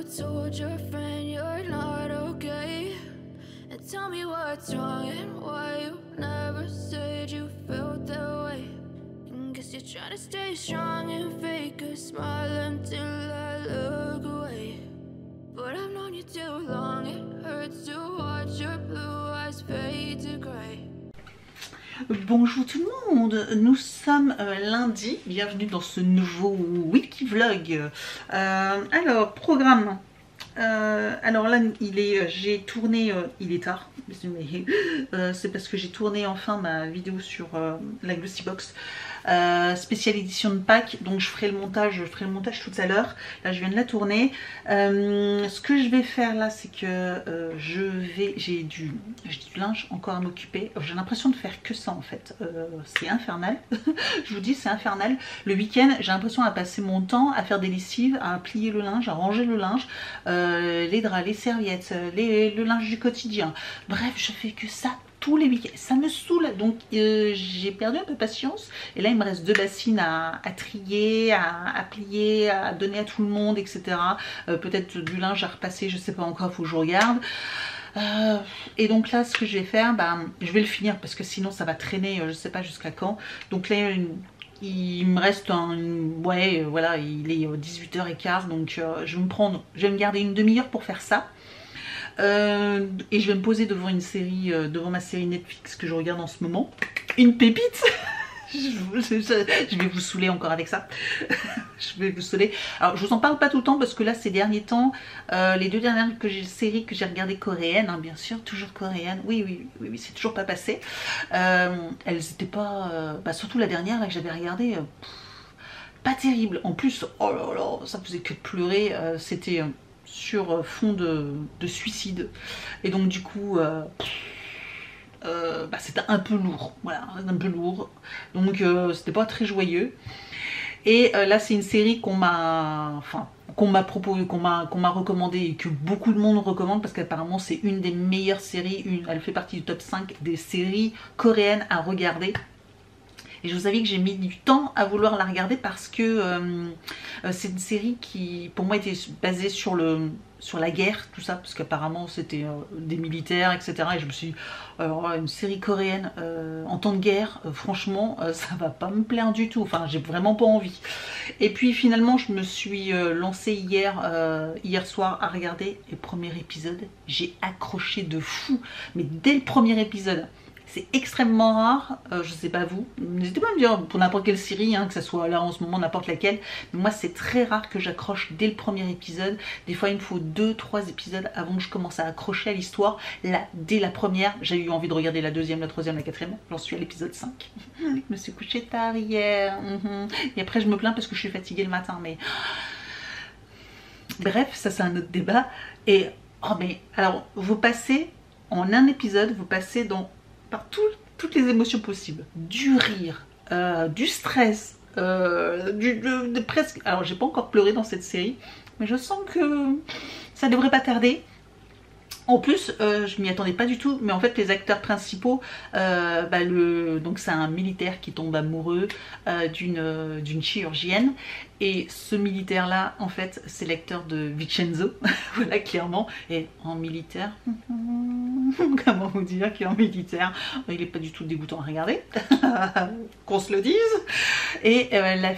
told your friend you're not okay? And tell me what's wrong and why you never said you felt that way. And guess you're trying to stay strong and fake a smile until I look away. But I've known you too long, it hurts to watch your blue eyes fade to grey. Bonjour tout le monde, nous sommes lundi, bienvenue dans ce nouveau Wikivlog. Alors, programme. Alors là, j'ai tourné, il est tard, c'est parce que j'ai tourné enfin ma vidéo sur la Glossybox spéciale édition de Pâques, donc je ferai le montage tout à l'heure. Là je viens de la tourner. Ce que je vais faire là, c'est que j'ai du linge encore à m'occuper. J'ai l'impression de faire que ça en fait, c'est infernal. Je vous dis, c'est infernal. Le week-end, j'ai l'impression à passer mon temps à faire des lessives, à plier le linge, à ranger le linge, les draps, les serviettes, le linge du quotidien. Bref, je fais que ça tous les week-ends. Ça me saoule, donc j'ai perdu un peu patience. Et là, il me reste 2 bassines à trier, à plier, à donner à tout le monde, etc. Peut-être du linge à repasser, je sais pas encore, il faut que je regarde. Et donc là, ce que je vais faire, je vais le finir parce que sinon ça va traîner, je sais pas jusqu'à quand. Donc là, il me reste ouais, voilà, il est 18h15, donc je vais me garder une demi-heure pour faire ça. Et je vais me poser devant une série, devant ma série Netflix que je regarde en ce moment. Une pépite. Je vais vous saouler encore avec ça. Je vais vous saouler. Alors je vous en parle pas tout le temps parce que là ces derniers temps, les 2 dernières séries que j'ai regardées coréennes, hein, bien sûr, toujours coréennes. Oui, c'est toujours pas passé. Elles étaient pas, surtout la dernière là, que j'avais regardée. Pas terrible. En plus, oh là là, ça faisait que de pleurer. C'était sur fond de suicide. Et donc du coup, c'était un peu lourd. Voilà, un peu lourd. Donc c'était pas très joyeux. Et là, c'est une série qu'on m'a proposé, qu'on m'a recommandé et que beaucoup de monde recommande parce qu'apparemment c'est une des meilleures séries. Elle fait partie du top 5 des séries coréennes à regarder. Et je vous avoue que j'ai mis du temps à vouloir la regarder parce que c'est une série qui, pour moi, était basée sur la guerre, tout ça, parce qu'apparemment c'était des militaires, etc. Et je me suis dit, alors, une série coréenne en temps de guerre, franchement, ça va pas me plaire du tout. Enfin, j'ai vraiment pas envie. Et puis finalement, je me suis lancée hier soir à regarder le premier épisode. J'ai accroché de fou, mais dès le premier épisode. C'est extrêmement rare, je sais pas vous, n'hésitez pas à me dire pour n'importe quelle série, hein, que ce soit là en ce moment, n'importe laquelle, mais moi c'est très rare que j'accroche dès le premier épisode. Des fois il me faut 2-3 épisodes avant que je commence à accrocher à l'histoire. Là, dès la première, j'ai eu envie de regarder la deuxième, la troisième, la quatrième, j'en suis à l'épisode 5. Je me suis couchée tard hier, et après je me plains parce que je suis fatiguée le matin, mais... Bref, ça c'est un autre débat. Et, oh mais, alors, vous passez, en un épisode, vous passez par toutes les émotions possibles, du rire, du stress, presque... Alors j'ai pas encore pleuré dans cette série, mais je sens que ça devrait pas tarder. En plus, je m'y attendais pas du tout, mais en fait les acteurs principaux, donc c'est un militaire qui tombe amoureux d'une chirurgienne, et ce militaire là, en fait, c'est l'acteur de Vincenzo, voilà, clairement, et en militaire, comment vous dire qu'il est en militaire, il est pas du tout dégoûtant à regarder, qu'on se le dise. Et la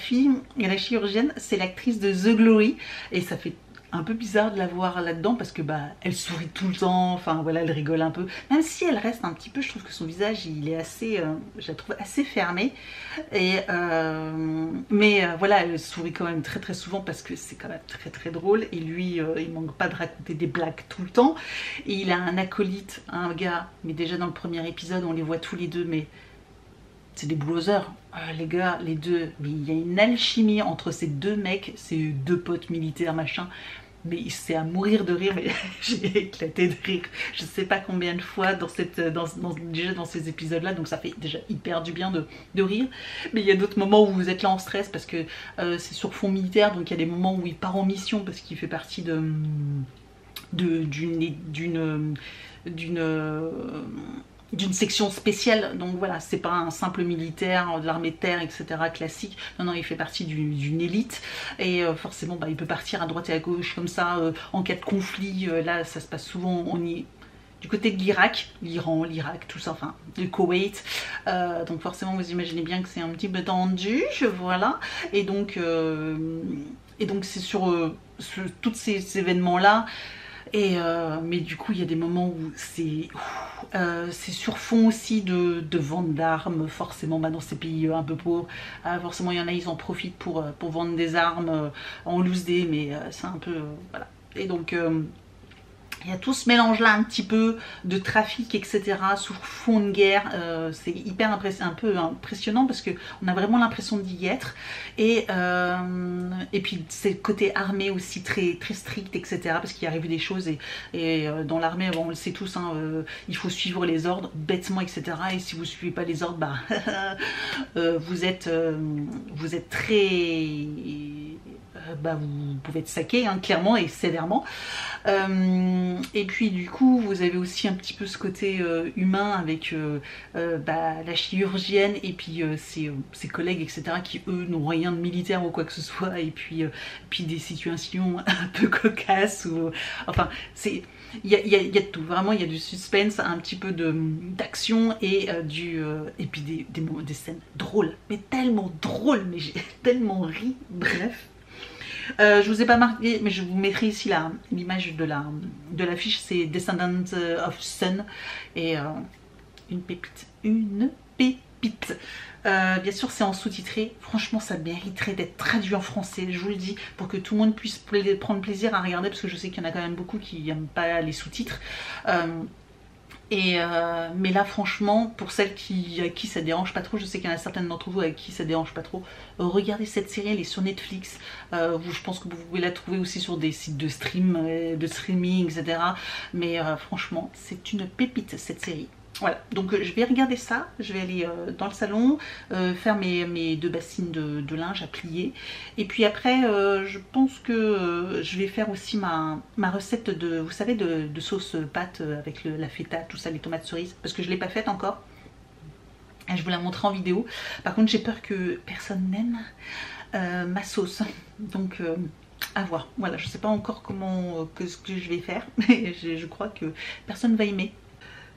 chirurgienne, c'est l'actrice de The Glory, et ça fait un peu bizarre de la voir là-dedans parce que elle sourit tout le temps, enfin voilà, elle rigole un peu, même si elle reste un petit peu, je trouve que son visage il est assez, je la trouve assez fermé, et mais voilà, elle sourit quand même très très souvent parce que c'est quand même très très drôle, et lui il manque pas de raconter des blagues tout le temps, et il a un acolyte, un gars, mais déjà dans le premier épisode on les voit tous les deux, mais c'est des bullosers, les gars, les deux, mais il y a une alchimie entre ces 2 mecs, ces 2 potes militaires machin, mais c'est à mourir de rire, mais j'ai éclaté de rire, je sais pas combien de fois déjà dans ces épisodes là, donc ça fait déjà hyper du bien de rire. Mais il y a d'autres moments où vous êtes là en stress parce que c'est sur fond militaire, donc il y a des moments où il part en mission parce qu'il fait partie d'une d'une section spéciale, donc voilà, c'est pas un simple militaire de l'armée de terre, etc. classique. Non, non, il fait partie d'une élite et forcément, bah, il peut partir à droite et à gauche comme ça en cas de conflit. Là, ça se passe souvent, on y du côté de l'Irak, l'Iran, l'Irak, tout ça, enfin, le Koweït. Donc forcément, vous imaginez bien que c'est un petit peu tendu, voilà. Et donc c'est sur tous ces événements-là. Mais du coup, il y a des moments où c'est sur fond aussi de vente d'armes, forcément, bah, dans ces pays un peu pauvres. Forcément, il y en a, ils en profitent pour vendre des armes en loose day, mais c'est un peu... voilà. Et donc... il y a tout ce mélange-là un petit peu de trafic, etc. sous fond de guerre. C'est hyper un peu impressionnant parce qu'on a vraiment l'impression d'y être. Et puis c'est le côté armé aussi très, très strict, etc. Parce qu'il arrive des choses et dans l'armée, bon, on le sait tous, hein, il faut suivre les ordres bêtement, etc. Et si vous ne suivez pas les ordres, bah, vous êtes très... bah, vous pouvez être saqué, hein, clairement et sévèrement. Et puis du coup vous avez aussi un petit peu ce côté humain avec bah, la chirurgienne et puis ses collègues, etc. qui eux n'ont rien de militaire ou quoi que ce soit, et puis des situations un peu cocasses ou enfin c'est... Il y a de tout, vraiment il y a du suspense, un petit peu d'action et puis des scènes drôles, mais tellement drôles, mais j'ai tellement ri, bref. Je vous ai pas marqué, mais je vous mettrai ici l'image de l'affiche, c'est Descendants of Sun, et une pépite, une pépite. Bien sûr c'est en sous-titré, franchement ça mériterait d'être traduit en français, je vous le dis, pour que tout le monde puisse prendre plaisir à regarder, parce que je sais qu'il y en a quand même beaucoup qui n'aiment pas les sous-titres. Mais là franchement, pour celles à qui ça dérange pas trop, je sais qu'il y en a certaines d'entre vous avec qui ça dérange pas trop, regardez cette série, elle est sur Netflix. Je pense que vous pouvez la trouver aussi sur des sites de streaming, etc. Mais franchement, c'est une pépite cette série. Voilà, donc je vais regarder ça, je vais aller dans le salon, faire mes 2 bassines de linge à plier. Et puis après, je pense que je vais faire aussi ma recette de, vous savez, de sauce pâte avec la feta, tout ça, les tomates cerises, parce que je ne l'ai pas faite encore. Et je vous la montrerai en vidéo. Par contre, j'ai peur que personne n'aime ma sauce. Donc... à voir, voilà, je sais pas encore ce que je vais faire, mais je crois que personne va aimer.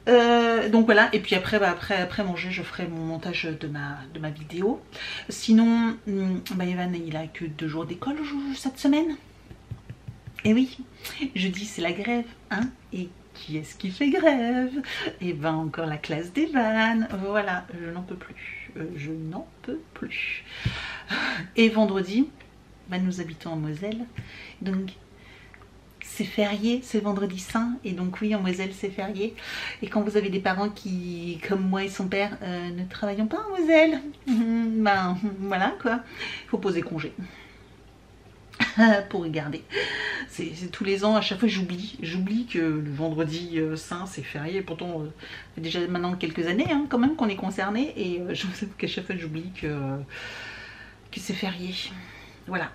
Donc voilà, et puis après, bah, après manger, je ferai mon montage de ma vidéo. Sinon, bah, Evan, il a que 2 jours d'école cette semaine. Et oui, jeudi c'est la grève, hein. Et qui est-ce qui fait grève? Et ben encore la classe d'Evan. Voilà, je n'en peux plus. Je n'en peux plus. Et vendredi, bah, nous habitons en Moselle, donc c'est férié, c'est vendredi saint, et donc oui, en Moselle c'est férié. Et quand vous avez des parents qui, comme moi et son père, ne travaillons pas en Moselle, ben voilà quoi, il faut poser congé pour regarder. C'est tous les ans, à chaque fois j'oublie que le vendredi saint c'est férié. Pourtant déjà maintenant quelques années hein, quand même qu'on est concerné, et je vous avoue qu'à chaque fois j'oublie que c'est férié. Voilà,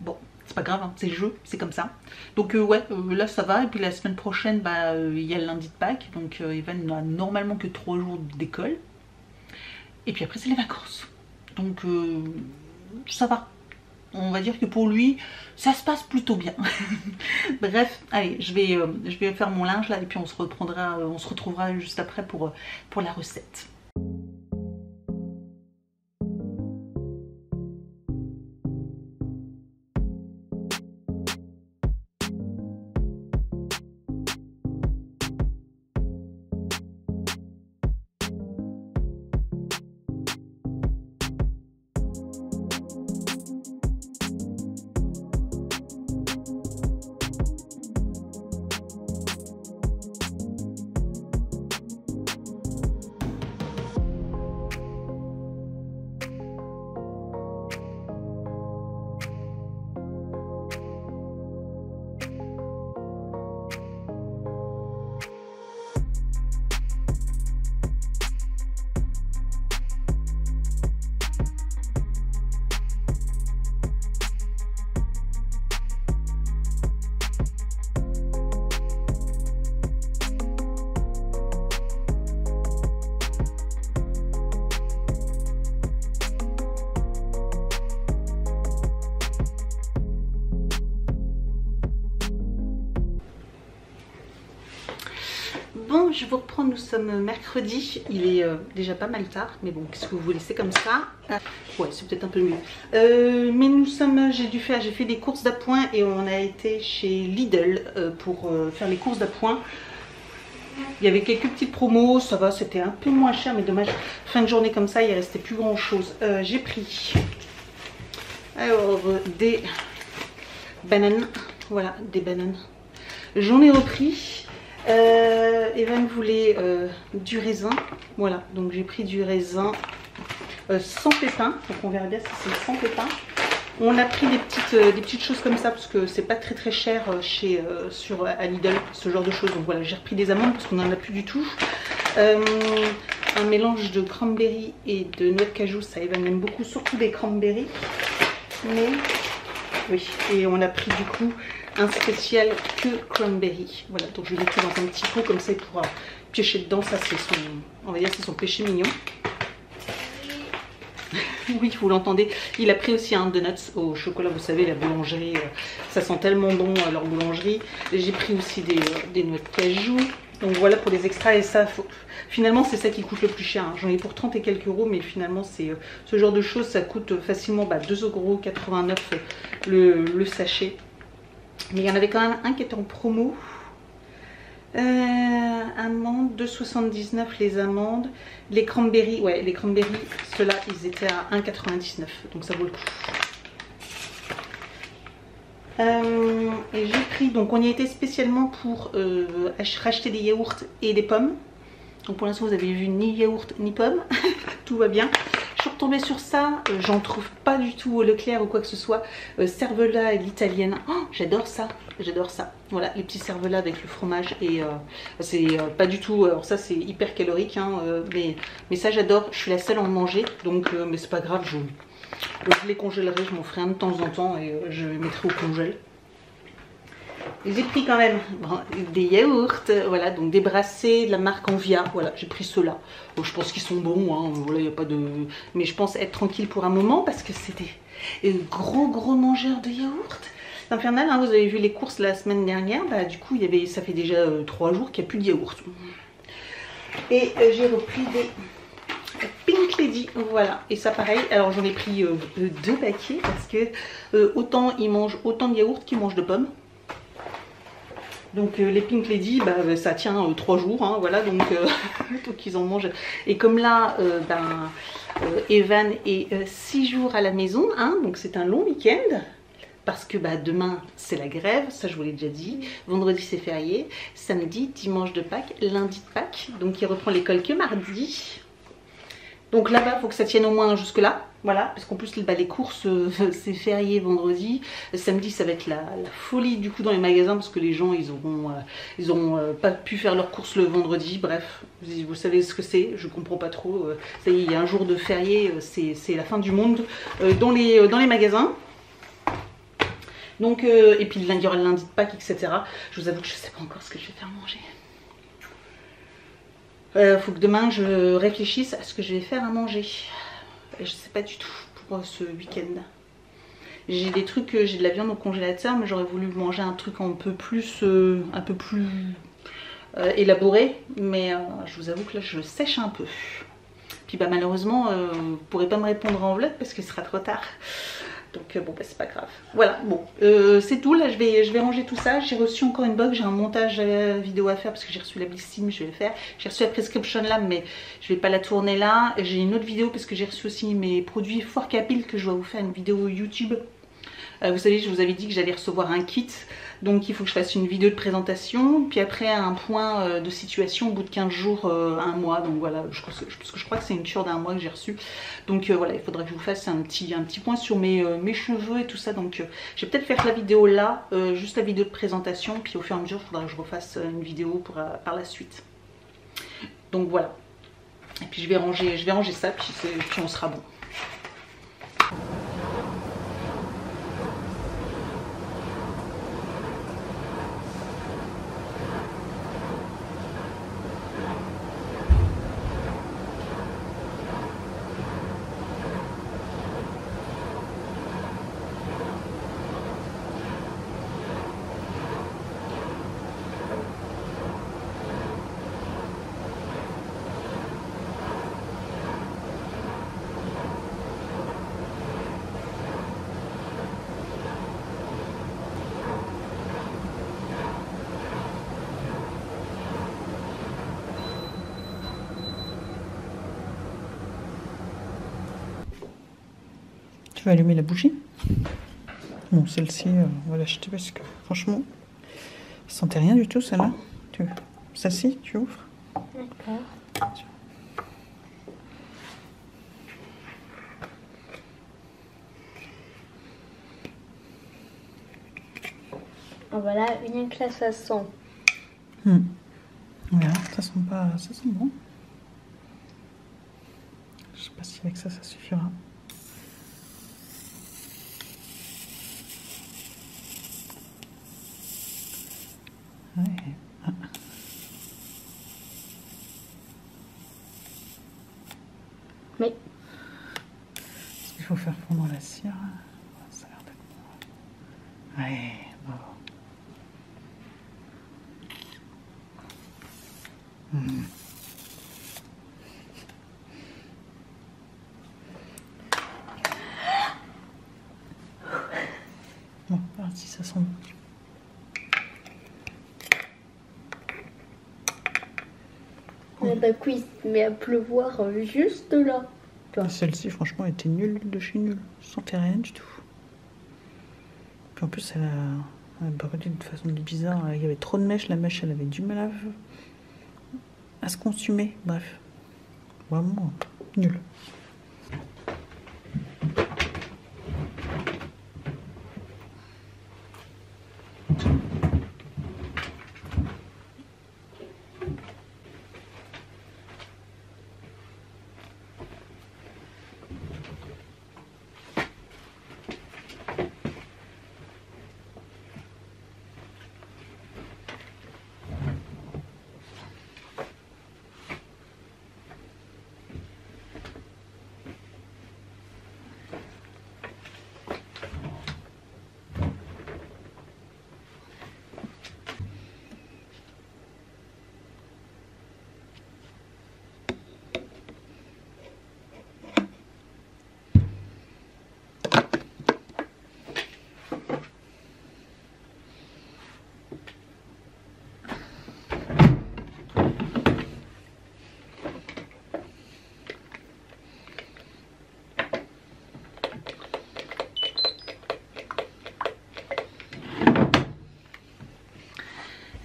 bon, c'est pas grave, hein, c'est le jeu, c'est comme ça. Donc ouais, là ça va. Et puis la semaine prochaine, bah il y a le lundi de Pâques, donc Evan n'a normalement que 3 jours d'école. Et puis après c'est les vacances, donc ça va. On va dire que pour lui, ça se passe plutôt bien. Bref, allez, je vais faire mon linge là, et puis on se retrouvera juste après pour la recette. Bon, je vous reprends, nous sommes mercredi, il est déjà pas mal tard, mais bon, qu'est-ce que vous voulez, c'est comme ça. Ouais, c'est peut-être un peu mieux. Mais nous sommes, j'ai fait des courses d'appoint et on a été chez Lidl pour faire les courses d'appoint. Il y avait quelques petites promos, ça va, c'était un peu moins cher, mais dommage, fin de journée comme ça, il restait plus grand chose. J'ai pris alors des bananes, voilà, des bananes. J'en ai repris. Evan voulait du raisin, voilà, donc j'ai pris du raisin sans pépins, donc on verra bien si c'est sans pépins. On a pris des petites choses comme ça parce que c'est pas très cher à Lidl, ce genre de choses. Donc voilà, j'ai repris des amandes parce qu'on en a plus du tout. Un mélange de cranberry et de noix de cajou, ça Evan aime beaucoup, surtout des cranberries. Mais oui, et on a pris du coup un spécial que cranberry. Voilà, donc je vais mettre dans un petit pot comme ça il pourra piocher dedans. Ça c'est son, on va dire c'est son péché mignon. Oui, vous l'entendez. Il a pris aussi un donuts au chocolat. Vous savez, la boulangerie, ça sent tellement bon leur boulangerie. J'ai pris aussi des noix de cajou. Donc voilà pour les extras. Et ça, finalement, c'est ça qui coûte le plus cher. Hein. J'en ai pour 30 et quelques euros, mais finalement, c'est ce genre de choses, ça coûte facilement 2,89 € le sachet. Mais il y en avait quand même un qui était en promo. Amandes, 2,79 les amandes. Les cranberries, ouais, les cranberries, ceux-là, ils étaient à 1,99. Donc ça vaut le coup. Et j'ai pris, donc on y était spécialement pour racheter des yaourts et des pommes. Donc pour l'instant, vous avez vu ni yaourt ni pommes. Tout va bien. Je suis retombée sur ça, j'en trouve pas du tout au Leclerc ou quoi que ce soit. Cervelat et l'italienne, oh, j'adore ça, j'adore ça. Voilà, les petits cervelas avec le fromage et c'est pas du tout, alors ça c'est hyper calorique, hein, mais ça j'adore, je suis la seule à en manger, donc mais c'est pas grave, je les congélerai, je m'en ferai un de temps en temps et je les mettrai au congèle. J'ai pris quand même des yaourts, voilà, donc des brassés de la marque Envia, voilà, j'ai pris ceux-là. Bon, je pense qu'ils sont bons, hein, voilà, il n'y a pas de... Mais je pense être tranquille pour un moment parce que c'était gros mangeurs de yaourts. C'est infernal, hein, vous avez vu les courses la semaine dernière, bah du coup, ça fait déjà 3 jours qu'il n'y a plus de yaourts. Et j'ai repris des Pink Lady, voilà, et ça pareil, alors j'en ai pris 2 paquets parce que autant ils mangent autant de yaourts qu'ils mangent de pommes. Donc les Pink Lady, bah, ça tient 3 jours, hein, voilà, donc ils en mangent. Et comme là, Evan est 6 jours à la maison, hein, donc c'est un long week-end. Parce que bah, demain c'est la grève, ça je vous l'ai déjà dit. Vendredi c'est férié, samedi, dimanche de Pâques, lundi de Pâques. Donc il reprend l'école que mardi. Donc là-bas, il faut que ça tienne au moins jusque là. Voilà, parce qu'en plus les courses, c'est férié vendredi. Samedi, ça va être la folie du coup dans les magasins parce que les gens, ils auront pas pu faire leurs courses le vendredi. Bref, vous savez ce que c'est, je comprends pas trop. Ça y est, il y a un jour de férié, c'est la fin du monde dans les magasins. Donc, et puis il y aura le lundi de Pâques, etc. Je vous avoue que je sais pas encore ce que je vais faire manger. Faut que demain je réfléchisse à ce que je vais faire à manger. Je sais pas du tout pour ce week-end. J'ai des trucs, j'ai de la viande au congélateur, mais j'aurais voulu manger un truc un peu plus élaboré. Mais je vous avoue que là je sèche un peu. Puis bah malheureusement, vous pourrez pas me répondre en vlog parce que ce sera trop tard. Donc bon bah c'est pas grave. Voilà, bon c'est tout, là je vais ranger tout ça. J'ai reçu encore une box, j'ai un montage vidéo à faire parce que j'ai reçu la Blissim, je vais le faire. J'ai reçu la Prescription Lab mais je vais pas la tourner là. J'ai une autre vidéo parce que j'ai reçu aussi mes produits Fort Capil que je dois vous faire une vidéo YouTube. Vous savez, je vous avais dit que j'allais recevoir un kit. Donc il faut que je fasse une vidéo de présentation. Puis après un point de situation au bout de 15 jours, un mois. Donc voilà, parce que je crois que c'est une cure d'1 mois que j'ai reçu. Donc voilà, il faudrait que je vous fasse un petit point sur mes cheveux et tout ça. Donc je vais peut-être faire la vidéo là, juste la vidéo de présentation. Puis au fur et à mesure, il faudra que je refasse une vidéo par la suite. Donc voilà. Et puis je vais ranger ça, puis on sera bon. vais allumer la bougie. Bon, celle-ci, on va l'acheter parce que franchement, ça sentait rien du tout, celle-là. Celle-ci, tu ouvres. D'accord. Voilà, rien que là, ça sent. Voilà, ça sent pas, ça sent bon. Je sais pas si avec ça, ça suffira. Ouais. Ah. Mais Est-ce qu'il faut faire fondre la cire? Ça a l'air d'être bon. Ouais, bravo. Bon, si ça sent bon. d'un coup, il se met à pleuvoir juste là. Celle-ci, franchement, était nulle de chez nulle. Ça sentait rien du tout. Puis en plus, elle a brûlé de façon bizarre. Il y avait trop de mèches. La mèche, elle avait du mal à se consumer. Bref. Vraiment nul.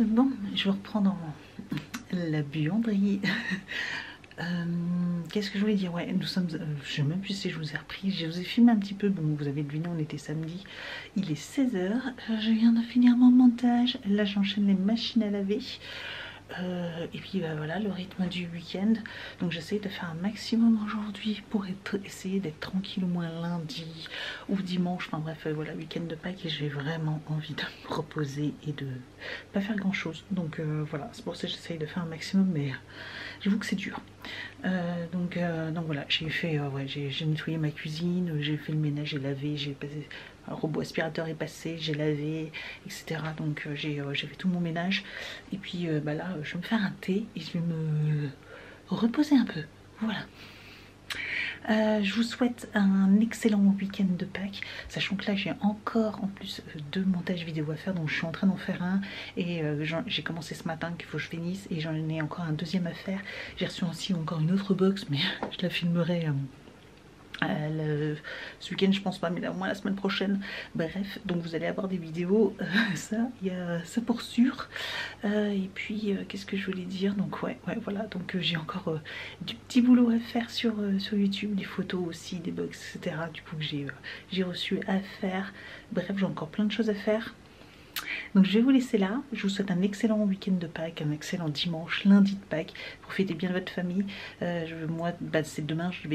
Bon, je vais reprendre la buanderie. Qu'est-ce que je voulais dire? Ouais, nous sommes... je sais même plus si je vous ai repris. Je vous ai filmé un petit peu. Bon, vous avez deviné, on était samedi. Il est 16h. Je viens de finir mon montage. Là, j'enchaîne les machines à laver. Et puis bah, voilà, le rythme du week-end. Donc j'essaie de faire un maximum aujourd'hui pour essayer d'être tranquille au moins lundi ou dimanche. Enfin bref, voilà, week-end de Pâques et j'ai vraiment envie de me reposer et de pas faire grand chose. Donc voilà, c'est pour ça que j'essaye de faire un maximum, mais j'avoue que c'est dur. Donc voilà, j'ai fait, ouais, j'ai nettoyé ma cuisine, j'ai fait le ménage, j'ai lavé, j'ai passé... Un robot aspirateur est passé, j'ai lavé, etc. Donc j'ai fait tout mon ménage. Et puis bah là, je vais me faire un thé et je vais me reposer un peu. Voilà. Je vous souhaite un excellent week-end de Pâques, sachant que là j'ai encore en plus 2 montages vidéo à faire, donc je suis en train d'en faire un et j'ai commencé ce matin qu'il faut que je finisse et j'en ai encore un deuxième à faire. J'ai reçu aussi encore une autre box, mais je la filmerai ce week-end je pense pas, mais là, au moins la semaine prochaine. Bref, donc vous allez avoir des vidéos, ça pour sûr. Et puis qu'est-ce que je voulais dire, donc ouais voilà, donc j'ai encore du petit boulot à faire sur YouTube, des photos aussi, des box, etc. du coup que j'ai reçu à faire. Bref, j'ai encore plein de choses à faire. Donc je vais vous laisser là, je vous souhaite un excellent week-end de Pâques, un excellent dimanche, lundi de Pâques, profitez bien de votre famille. Moi bah, c'est demain, je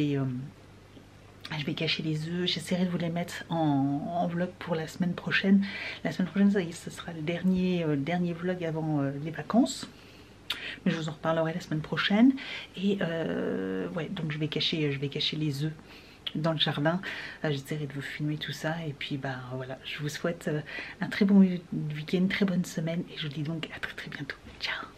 vais cacher les œufs, j'essaierai de vous les mettre en vlog pour la semaine prochaine. La semaine prochaine, ça y est, ce sera le dernier vlog avant les vacances. Mais je vous en reparlerai la semaine prochaine. Et ouais, donc je vais cacher les œufs dans le jardin. J'essaierai de vous filmer tout ça. Et puis bah voilà, je vous souhaite un très bon week-end, très bonne semaine. Et je vous dis donc à très bientôt. Ciao!